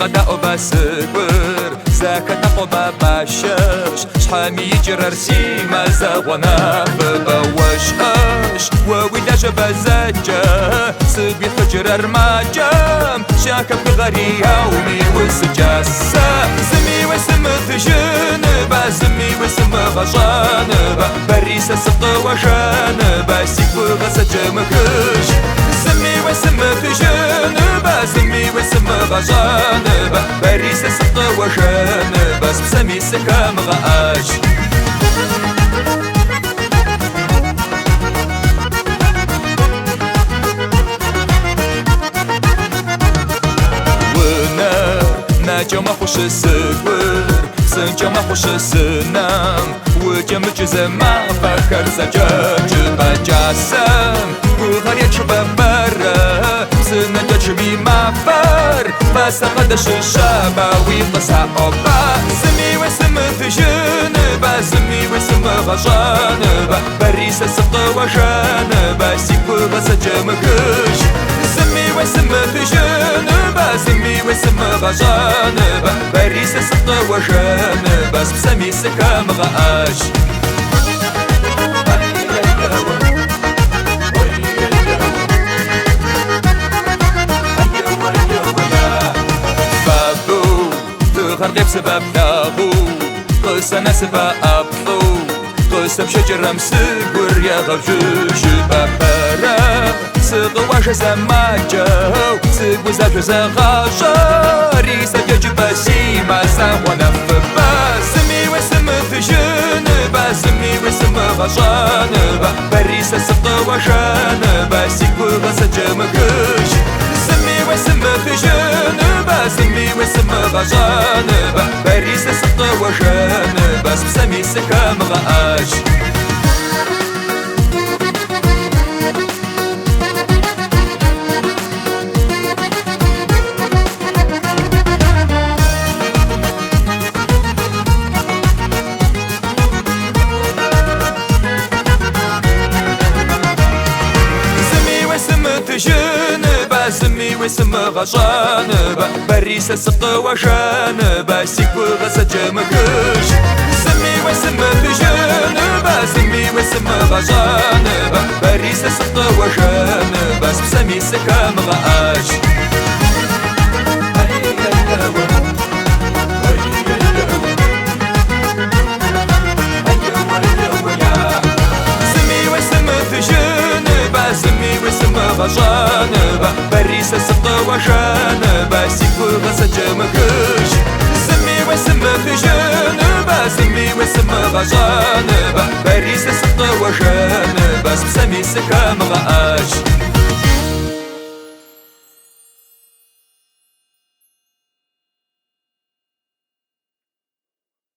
قدا وبسكر زكاة قبا باشش شحامي يجرر سيما زغونا ببوشش وويدا جبا زجا سبي فجرر ماجام شاكا بغريا ومي وسجاسا زمي وسم تجنبا زمي وسم غجانبا بريسا سط وجانبا سيكو غسجمكش زمي وسم تجنبا زمي وسم غجانبا بريسا سط وجانبا سمي سكام غاش جما خوش سكور سن جما خوش سنم و جم جزما فكر زجاج بجاسم و غريت ببره سن جمي ما فر بس قدش الشابا ويقصع أوبا سمي وسم تجنبا سمي وسم غجانبا بريسة سط وجانبا سيكو غسجمكش سمي وسم تجنبا سمي وسم غجانبا بريسة سط وجانبا سمي سكام غاش غرقب سبب ناغو قسنا سبا أبطو قسم شجرم سقور يا غفجوش بابرا سقواش زماجو سقو زاج زغاجاري سجج بسيما زوانا فبا سمي وسم تجنبا سمي وسم غجانبا بريسة سط وجانبا سيكو غسجمكش سمي وسم تجنبا سمي وسم غجانبا بريسة سط وجانبا سمي سكام غاش سمي وسم غجانبا بريسة سط وجانبا سيكو غسجمكش سمي وسم تجنبا سمي وسم غجانبا بريسة سط وجانبا سمي سكام غاش غجانبا بريسة سط وجانبا سيكو غسجمكش سمي وسم تجنبا سمي وسم غجانبا بريسة سط وجانبا سمي سكام غاش